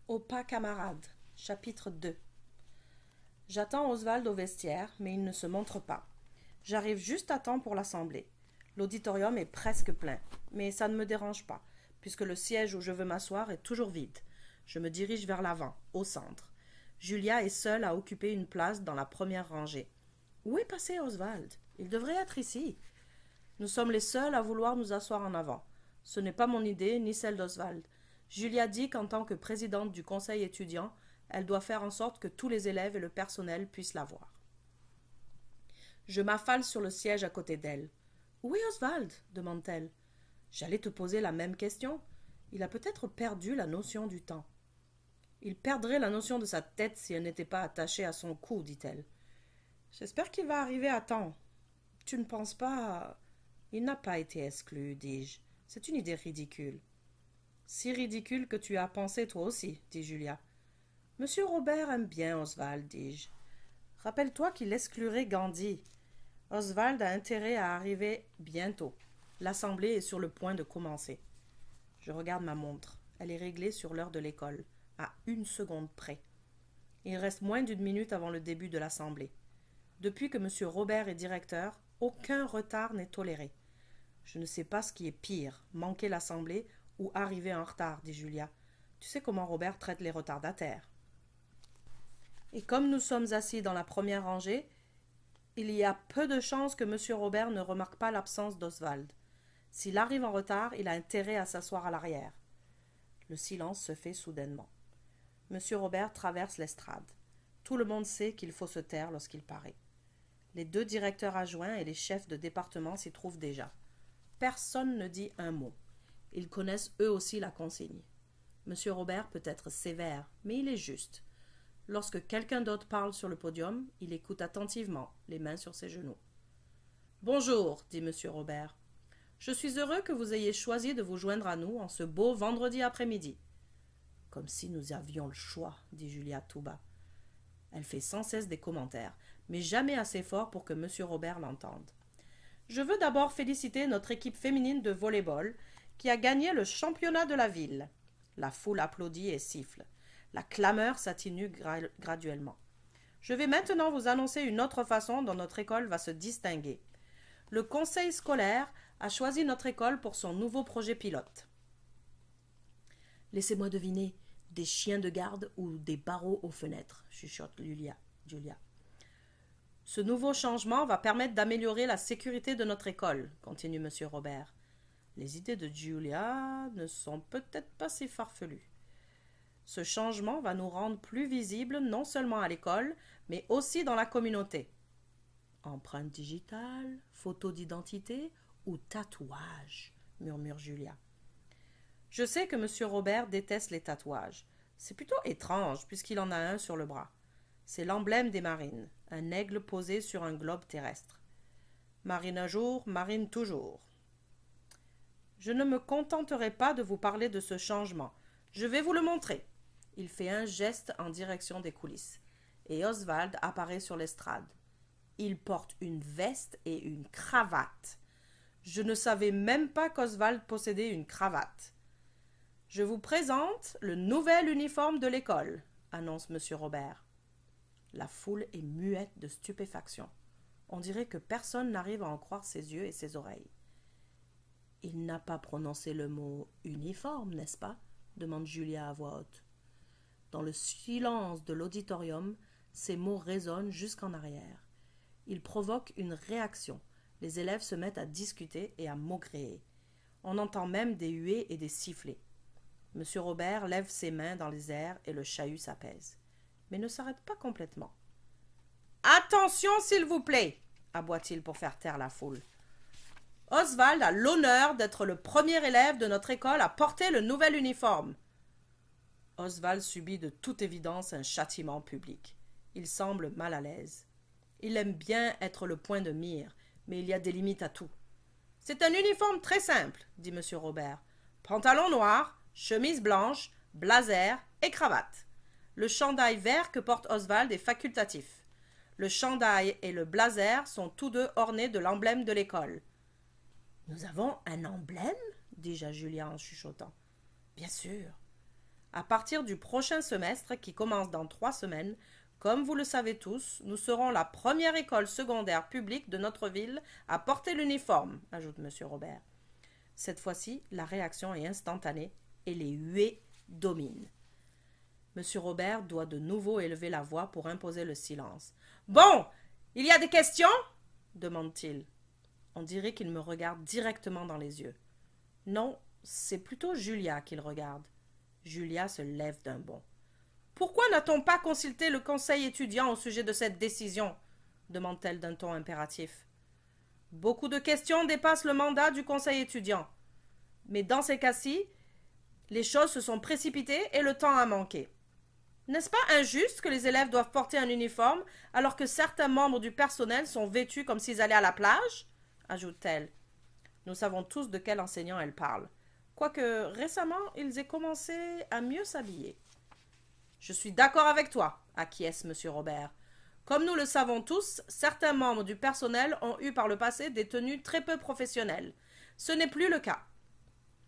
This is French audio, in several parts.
Au pas camarade, chapitre 2. J'attends Oswald au vestiaire, mais il ne se montre pas. J'arrive juste à temps pour l'assemblée. L'auditorium est presque plein, mais ça ne me dérange pas, puisque le siège où je veux m'asseoir est toujours vide. Je me dirige vers l'avant, au centre. Julia est seule à occuper une place dans la première rangée. Où est passé Oswald? Il devrait être ici. Nous sommes les seuls à vouloir nous asseoir en avant. Ce n'est pas mon idée, ni celle d'Oswald. Julia dit qu'en tant que présidente du conseil étudiant, elle doit faire en sorte que tous les élèves et le personnel puissent la voir. Je m'affale sur le siège à côté d'elle. « Où est Oswald ?» demande-t-elle. « J'allais te poser la même question. Il a peut-être perdu la notion du temps. »« Il perdrait la notion de sa tête si elle n'était pas attachée à son cou, dit-elle. J'espère qu'il va arriver à temps. Tu ne penses pas... Il n'a pas été exclu, dis-je. C'est une idée ridicule. Si ridicule que tu as pensé toi aussi, dit Julia. Monsieur Robert aime bien Oswald, dis-je. Rappelle-toi qu'il exclurait Gandhi. Oswald a intérêt à arriver bientôt. L'assemblée est sur le point de commencer. Je regarde ma montre. Elle est réglée sur l'heure de l'école, à 1 seconde près. Il reste moins d'1 minute avant le début de l'assemblée. Depuis que monsieur Robert est directeur, aucun retard n'est toléré. Je ne sais pas ce qui est pire, manquer l'assemblée ou arriver en retard, dit Julia. Tu sais comment Robert traite les retardataires. Et comme nous sommes assis dans la première rangée, il y a peu de chances que monsieur Robert ne remarque pas l'absence d'Oswald. S'il arrive en retard, il a intérêt à s'asseoir à l'arrière. Le silence se fait soudainement. Monsieur Robert traverse l'estrade. Tout le monde sait qu'il faut se taire lorsqu'il paraît. Les 2 directeurs adjoints et les chefs de département s'y trouvent déjà. Personne ne dit un mot. Ils connaissent eux aussi la consigne. Monsieur Robert peut être sévère, mais il est juste. Lorsque quelqu'un d'autre parle sur le podium, il écoute attentivement, les mains sur ses genoux. « Bonjour, dit monsieur Robert. Je suis heureux que vous ayez choisi de vous joindre à nous en ce beau vendredi après-midi. »« Comme si nous avions le choix, dit Julia tout bas. Elle fait sans cesse des commentaires, mais jamais assez fort pour que monsieur Robert l'entende. Je veux d'abord féliciter notre équipe féminine de volley-ball qui a gagné le championnat de la ville. La foule applaudit et siffle. La clameur s'atténue graduellement. Je vais maintenant vous annoncer une autre façon dont notre école va se distinguer. Le conseil scolaire a choisi notre école pour son nouveau projet pilote. Laissez-moi deviner, des chiens de garde ou des barreaux aux fenêtres, chuchote Julia. Ce nouveau changement va permettre d'améliorer la sécurité de notre école, continue monsieur Robert. Les idées de Julia ne sont peut-être pas si farfelues. Ce changement va nous rendre plus visibles non seulement à l'école, mais aussi dans la communauté. Empreinte digitale, photo d'identité ou tatouage, murmure Julia. Je sais que monsieur Robert déteste les tatouages. C'est plutôt étrange puisqu'il en a un sur le bras. C'est l'emblème des marines, un aigle posé sur un globe terrestre. Marine un jour, marine toujours. Je ne me contenterai pas de vous parler de ce changement. Je vais vous le montrer. Il fait un geste en direction des coulisses. Et Oswald apparaît sur l'estrade. Il porte une veste et une cravate. Je ne savais même pas qu'Oswald possédait une cravate. Je vous présente le nouvel uniforme de l'école, annonce monsieur Robert. La foule est muette de stupéfaction. On dirait que personne n'arrive à en croire ses yeux et ses oreilles. Il n'a pas prononcé le mot uniforme, n'est-ce pas? Demande Julia à voix haute. Dans le silence de l'auditorium, ces mots résonnent jusqu'en arrière. Ils provoquent une réaction. Les élèves se mettent à discuter et à maugréer. On entend même des huées et des sifflets. Monsieur Robert lève ses mains dans les airs et le chahut s'apaise, mais ne s'arrête pas complètement. « Attention, s'il vous plaît !» aboie-t-il pour faire taire la foule. « Oswald a l'honneur d'être le premier élève de notre école à porter le nouvel uniforme. » Oswald subit de toute évidence un châtiment public. Il semble mal à l'aise. Il aime bien être le point de mire, mais il y a des limites à tout. « C'est un uniforme très simple, dit monsieur Robert. Pantalon noir, chemise blanche, blazer et cravate. Le chandail vert que porte Oswald est facultatif. Le chandail et le blazer sont tous 2 ornés de l'emblème de l'école. »« Nous avons un emblème ?» dis-je à Julia en chuchotant. « Bien sûr. » À partir du prochain semestre, qui commence dans 3 semaines, comme vous le savez tous, nous serons la première école secondaire publique de notre ville à porter l'uniforme, ajoute M. Robert. Cette fois-ci, la réaction est instantanée et les huées dominent. M. Robert doit de nouveau élever la voix pour imposer le silence. « Bon, il y a des questions ?» demande-t-il. On dirait qu'il me regarde directement dans les yeux. Non, c'est plutôt Julia qu'il regarde. Julia se lève d'un bond. « Pourquoi n'a-t-on pas consulté le conseil étudiant au sujet de cette décision ?» demande-t-elle d'un ton impératif. « Beaucoup de questions dépassent le mandat du conseil étudiant. Mais dans ces cas-ci, les choses se sont précipitées et le temps a manqué. N'est-ce pas injuste que les élèves doivent porter un uniforme alors que certains membres du personnel sont vêtus comme s'ils allaient à la plage ?» ajoute-t-elle. Nous savons tous de quel enseignant elle parle, quoique récemment ils aient commencé à mieux s'habiller. « Je suis d'accord avec toi, acquiesce M. Robert. Comme nous le savons tous, certains membres du personnel ont eu par le passé des tenues très peu professionnelles. Ce n'est plus le cas. »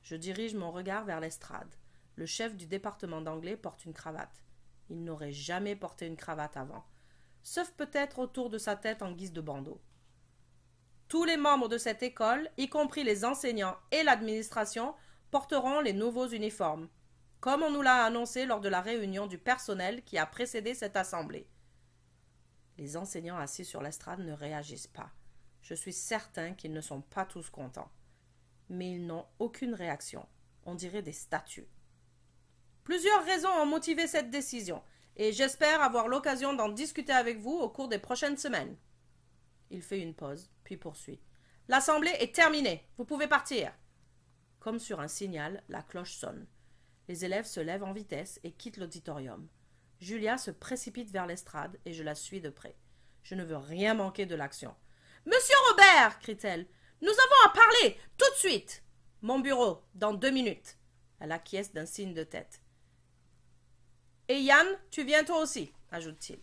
Je dirige mon regard vers l'estrade. Le chef du département d'anglais porte une cravate. Il n'aurait jamais porté une cravate avant, sauf peut-être autour de sa tête en guise de bandeau. Tous les membres de cette école, y compris les enseignants et l'administration, porteront les nouveaux uniformes, comme on nous l'a annoncé lors de la réunion du personnel qui a précédé cette assemblée. Les enseignants assis sur l'estrade ne réagissent pas. Je suis certain qu'ils ne sont pas tous contents. Mais ils n'ont aucune réaction. On dirait des statues. Plusieurs raisons ont motivé cette décision, et j'espère avoir l'occasion d'en discuter avec vous au cours des prochaines semaines. Il fait une pause, puis poursuit. L'assemblée est terminée. Vous pouvez partir. Comme sur un signal, la cloche sonne. Les élèves se lèvent en vitesse et quittent l'auditorium. Julia se précipite vers l'estrade et je la suis de près. Je ne veux rien manquer de l'action. « Monsieur Robert !» crie-t-elle. « Nous avons à parler, tout de suite !»« Mon bureau, dans 2 minutes. » Elle acquiesce d'un signe de tête. « Et Yann, tu viens toi aussi » ajoute-t-il.